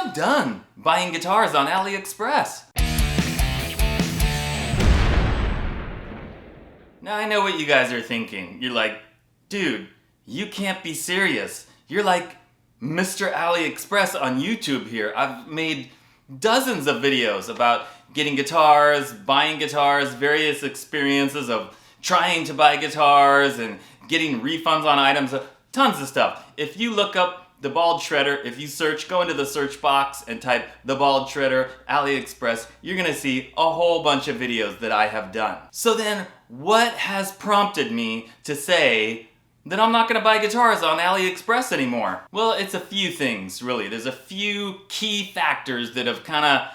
not done buying guitars on AliExpress. Now I know what you guys are thinking. You're like, dude, you can't be serious. You're like Mr. AliExpress on YouTube here. I've made dozens of videos about getting guitars, buying guitars, various experiences of trying to buy guitars and getting refunds on items, tons of stuff. If you look up the bald shredder, if you go into the search box and type the bald shredder AliExpress, you're gonna see a whole bunch of videos that I have done. So then what has prompted me to say that I'm not gonna buy guitars on AliExpress anymore? Well, it's a few things, really. There's a few key factors that have kind of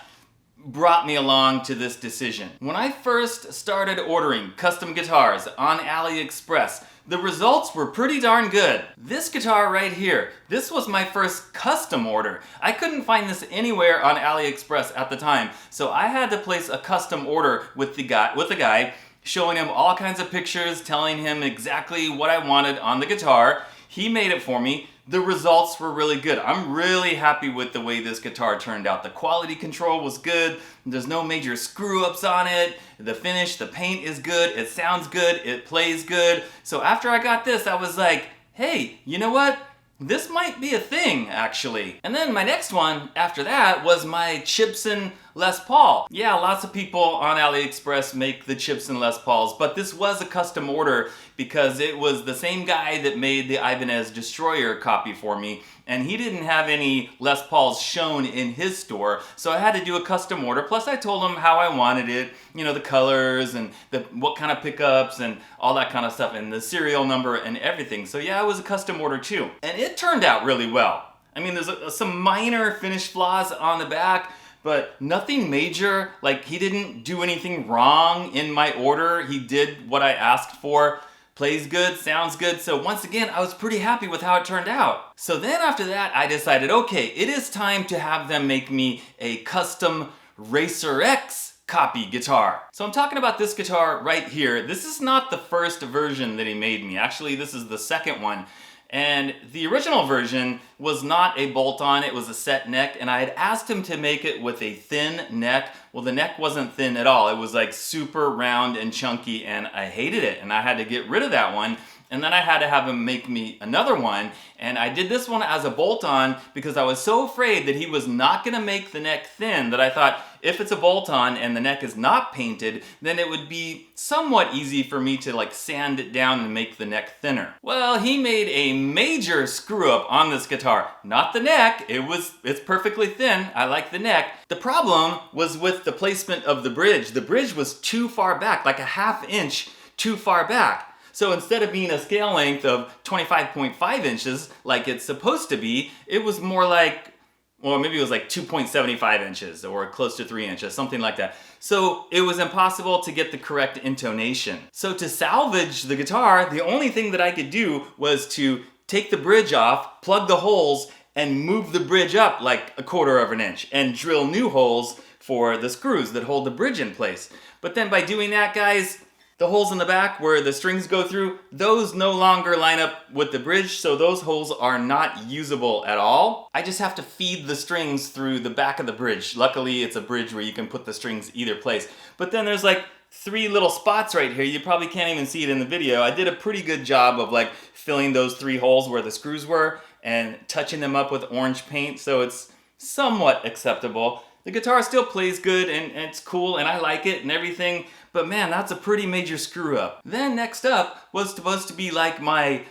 brought me along to this decision. When I first started ordering custom guitars on AliExpress, the results were pretty darn good. This guitar right here, this was my first custom order. I couldn't find this anywhere on AliExpress at the time, so I had to place a custom order with the guy, showing him all kinds of pictures, telling him exactly what I wanted on the guitar. He made it for me. The results were really good. I'm really happy with the way this guitar turned out. The quality control was good. There's no major screw-ups on it. The finish, the paint is good. It sounds good. It plays good. So after I got this, I was like, hey, you know what? This might be a thing, actually. And then my next one after that was my Gibson Les Paul. Yeah, lots of people on AliExpress make the Gibson Les Pauls, but this was a custom order because it was the same guy that made the Ibanez Destroyer copy for me, and he didn't have any Les Pauls shown in his store, so I had to do a custom order. Plus I told him how I wanted it, you know, the colors and what kind of pickups and all that kind of stuff, and the serial number and everything. So yeah, it was a custom order too. And it turned out really well. I mean, there's some minor finish flaws on the back, but nothing major. Like, he didn't do anything wrong in my order. He did what I asked for. Plays good, sounds good. So once again, I was pretty happy with how it turned out. So then after that, I decided, okay, it is time to have them make me a custom Racer X copy guitar. So I'm talking about this guitar right here. This is not the first version that he made me. Actually, this is the second one. And the original version was not a bolt-on, it was a set neck, and I had asked him to make it with a thin neck. Well, the neck wasn't thin at all. It was like super round and chunky, and I hated it, and I had to get rid of that one. And then I had to have him make me another one, and I did this one as a bolt-on because I was so afraid that he was not gonna make the neck thin that I thought if it's a bolt-on and the neck is not painted, then it would be somewhat easy for me to like sand it down and make the neck thinner. Well, he made a major screw-up on this guitar. Not the neck, it's perfectly thin. I like the neck. The problem was with the placement of the bridge. The bridge was too far back, like a ½ inch too far back. So instead of being a scale length of 25.5 inches like it's supposed to be, it was more like, well, maybe it was like 2.75 inches or close to 3 inches, something like that. So it was impossible to get the correct intonation. So to salvage the guitar, the only thing that I could do was to take the bridge off, plug the holes, and move the bridge up like 1/4 of an inch and drill new holes for the screws that hold the bridge in place. But then by doing that, guys, the holes in the back where the strings go through, those no longer line up with the bridge, so those holes are not usable at all. I just have to feed the strings through the back of the bridge. Luckily, it's a bridge where you can put the strings either place. But then there's like 3 little spots right here. You probably can't even see it in the video. I did a pretty good job of like filling those 3 holes where the screws were and touching them up with orange paint, so it's somewhat acceptable. The guitar still plays good and it's cool and I like it and everything, but man, that's a pretty major screw up. Then next up was supposed to be like my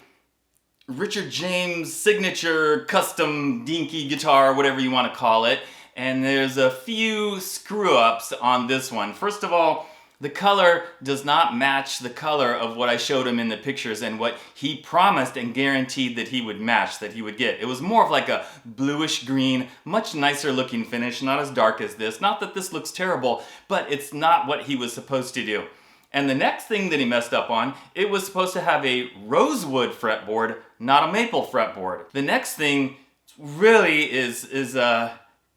Richard James signature custom dinky guitar, whatever you want to call it, and there's a few screw ups on this one. First of all, the color does not match the color of what I showed him in the pictures and what he promised and guaranteed that he would match, that he would get. It was more of like a bluish green, much nicer looking finish, not as dark as this. Not that this looks terrible, but it's not what he was supposed to do. And the next thing that he messed up on, it was supposed to have a rosewood fretboard, not a maple fretboard. The next thing really is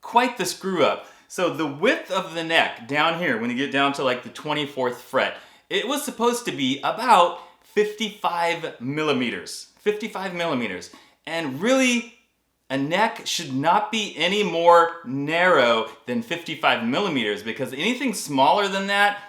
quite the screw up. So the width of the neck down here, when you get down to like the 24th fret, it was supposed to be about 55 millimeters. 55 millimeters. And really, a neck should not be any more narrow than 55 millimeters, because anything smaller than that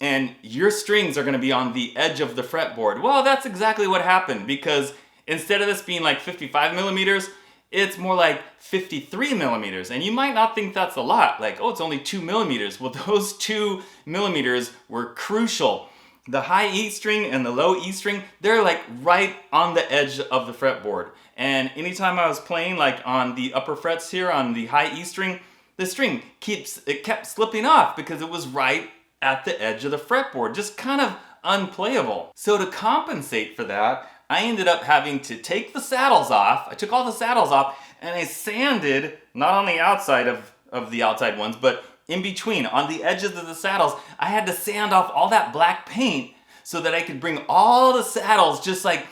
and your strings are going to be on the edge of the fretboard. Well, that's exactly what happened, because instead of this being like 55 millimeters, it's more like 53 millimeters. And you might not think that's a lot, like, oh, it's only 2 millimeters. Well, those 2 millimeters were crucial. The high E string and the low E string, they're like right on the edge of the fretboard. And anytime I was playing like on the upper frets here on the high E string, the string kept slipping off because it was right at the edge of the fretboard, just kind of unplayable. So to compensate for that, I ended up having to take the saddles off. I took all the saddles off and I sanded, not on the outside of the outside ones, but in between, on the edges of the saddles. I had to sand off all that black paint so that I could bring all the saddles just like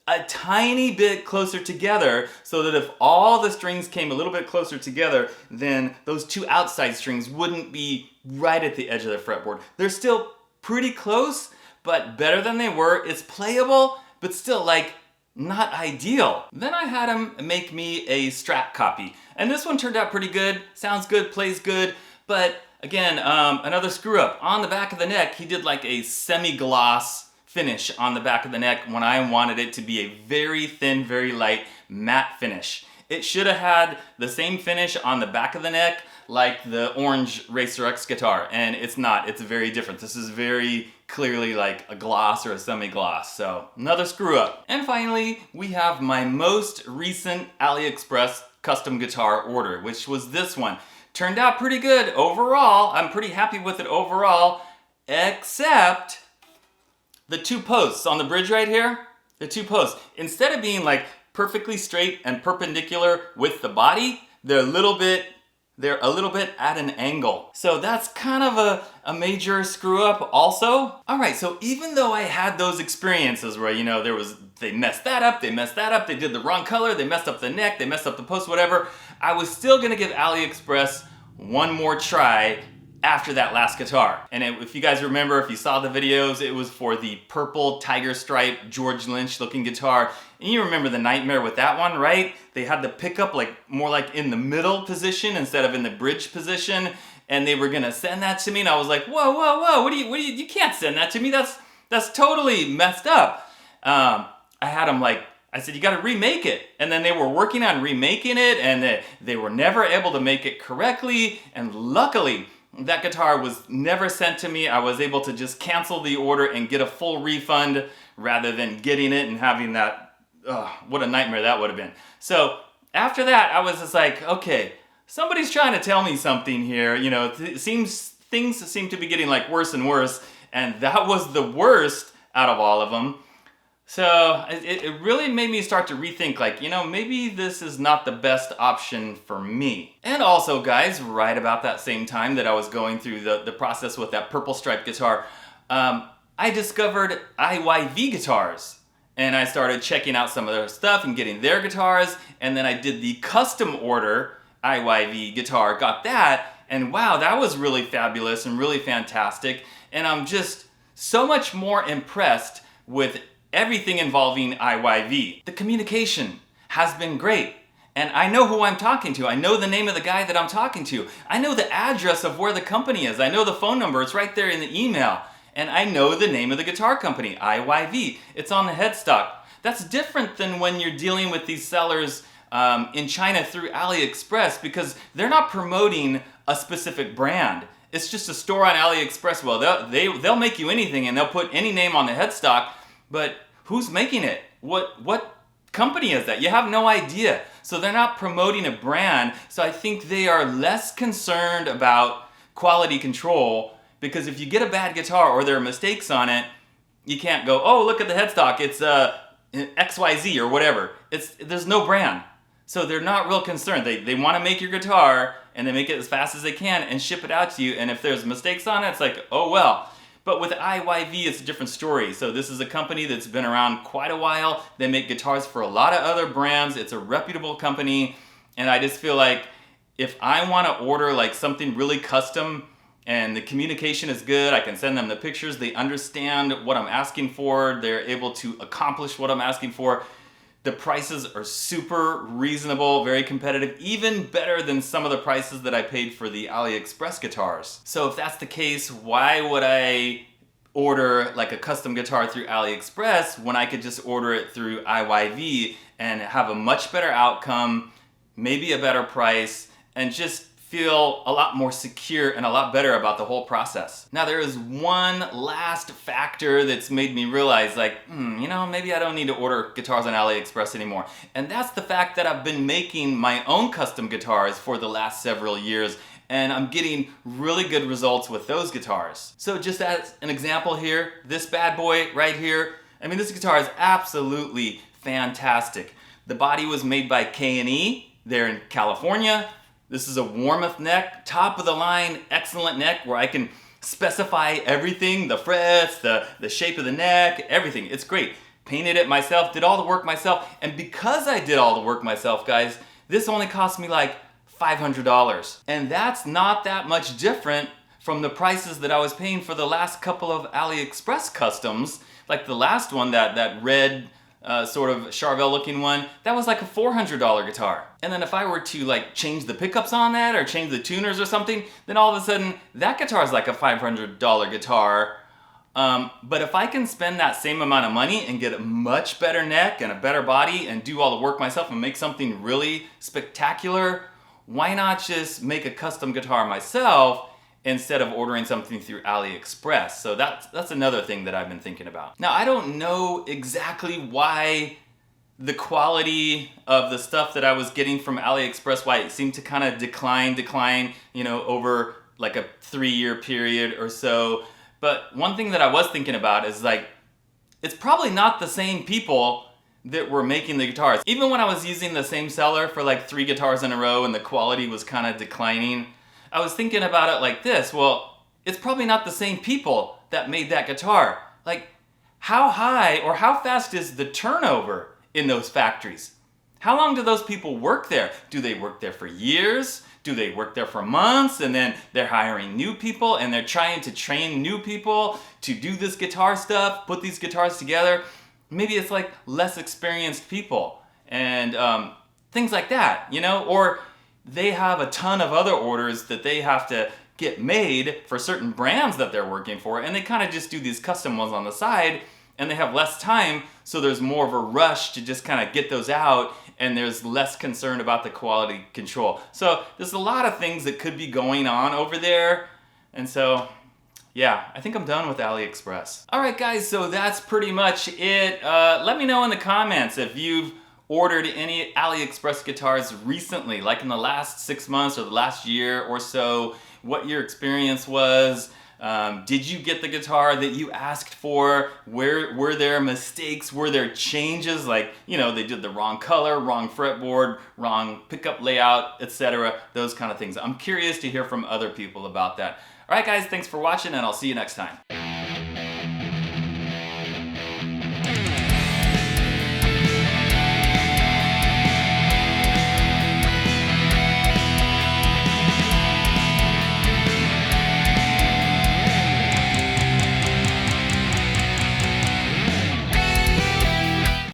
a tiny bit closer together, so that if all the strings came a little bit closer together, then those 2 outside strings wouldn't be right at the edge of the fretboard. They're still pretty close, but better than they were. It's playable, but still like not ideal. Then I had him make me a Strat copy, and this one turned out pretty good. Sounds good, plays good, but again, another screw up. On the back of the neck, he did like a semi-gloss finish on the back of the neck when I wanted it to be a very thin, very light matte finish. It should have had the same finish on the back of the neck like the orange Racer X guitar, and it's not. It's very different. This is very clearly like a gloss or a semi-gloss, so another screw up. And finally, we have my most recent AliExpress custom guitar order, which was this one. Turned out pretty good overall. I'm pretty happy with it overall, except the 2 posts on the bridge right here, the 2 posts, instead of being like perfectly straight and perpendicular with the body, they're a little bit at an angle. So that's kind of a major screw up also. All right, so even though I had those experiences where, you know, they messed that up, they did the wrong color, they messed up the neck, they messed up the post, whatever, I was still gonna give AliExpress one more try after that last guitar. And if you guys remember, if you saw the videos, it was for the purple tiger stripe George Lynch looking guitar. And you remember the nightmare with that one, right? They had the pickup like more like in the middle position instead of in the bridge position, and they were gonna send that to me, and I was like, whoa, whoa, whoa, what do you can't send that to me, that's totally messed up. I had them like, I said, you gotta remake it. And then they were working on remaking it, and they were never able to make it correctly, and luckily, that guitar was never sent to me. I was able to just cancel the order and get a full refund rather than getting it and having that, what a nightmare that would have been. So after that, I was just like, okay, somebody's trying to tell me something here. You know, things seem to be getting like worse and worse, and that was the worst out of all of them. So it really made me start to rethink, like, you know, maybe this is not the best option for me. And also, guys, right about that same time that I was going through the process with that purple stripe guitar, I discovered IYV guitars. And I started checking out some of their stuff and getting their guitars, and then I did the custom order IYV guitar, got that, and wow, that was really fabulous and really fantastic. And I'm just so much more impressed with everything involving IYV. The communication has been great, and I know who I'm talking to. I know the name of the guy that I'm talking to. I know the address of where the company is. I know the phone number. It's right there in the email. And I know the name of the guitar company, IYV. It's on the headstock. That's different than when you're dealing with these sellers in China through AliExpress, because they're not promoting a specific brand. It's just a store on AliExpress. Well, they'll make you anything, and they'll put any name on the headstock, but who's making it? What company is that? You have no idea. So they're not promoting a brand. So I think they are less concerned about quality control, because if you get a bad guitar or there are mistakes on it, you can't go, oh, look at the headstock, it's XYZ or whatever. There's no brand. So they're not real concerned. They want to make your guitar, and they make it as fast as they can and ship it out to you, and if there's mistakes on it, it's like, oh well. But with IYV, it's a different story. So this is a company that's been around quite a while. They make guitars for a lot of other brands. It's a reputable company, and I just feel like if I want to order like something really custom and the communication is good, I can send them the pictures, they understand what I'm asking for, they're able to accomplish what I'm asking for, The prices are super reasonable, very competitive, even better than some of the prices that I paid for the AliExpress guitars. So if that's the case, why would I order like a custom guitar through AliExpress when I could just order it through IYV and have a much better outcome, maybe a better price, and just feel a lot more secure and a lot better about the whole process. Now there is one last factor that's made me realize like, you know, maybe I don't need to order guitars on AliExpress anymore. And that's the fact that I've been making my own custom guitars for the last several years, and I'm getting really good results with those guitars. So just as an example here, this bad boy right here, I mean, this guitar is absolutely fantastic. The body was made by K&E. They're in California. This is a Warmoth neck, top of the line, excellent neck where I can specify everything, the frets, the shape of the neck, everything. It's great. Painted it myself, did all the work myself, and because I did all the work myself, guys, this only cost me like $500. And that's not that much different from the prices that I was paying for the last couple of AliExpress customs. Like the last one, that red sort of Charvel looking one, that was like a $400 guitar. And then if I were to like change the pickups on that or change the tuners or something, then all of a sudden that guitar is like a $500 guitar. But if I can spend that same amount of money and get a much better neck and a better body and do all the work myself and make something really spectacular, why not just make a custom guitar myself instead of ordering something through AliExpress? So that's another thing that I've been thinking about. Now, I don't know exactly why the quality of the stuff that I was getting from AliExpress, why it seemed to kind of decline, you know, over like a 3-year period or so. But one thing that I was thinking about is like, it's probably not the same people that were making the guitars. Even when I was using the same seller for like 3 guitars in a row and the quality was kind of declining, I was thinking about it like this. Well, it's probably not the same people that made that guitar. Like, how high or how fast is the turnover in those factories? How long do those people work there? Do they work there for years? Do they work there for months and then they're hiring new people and they're trying to train new people to do this guitar stuff, put these guitars together? Maybe it's like less experienced people and things like that, you know? Or they have a ton of other orders that they have to get made for certain brands that they're working for, and they kind of just do these custom ones on the side, and they have less time, so there's more of a rush to just kind of get those out, and there's less concern about the quality control. So there's a lot of things that could be going on over there, and so yeah, I think I'm done with AliExpress. All right, guys, so that's pretty much it. Let me know in the comments if you've ordered any AliExpress guitars recently, like in the last 6 months or the last year or so, what your experience was. Did you get the guitar that you asked for? Were there mistakes? Were there changes? Like, you know, they did the wrong color, wrong fretboard, wrong pickup layout, etc. Those kind of things. I'm curious to hear from other people about that. All right, guys, thanks for watching, and I'll see you next time.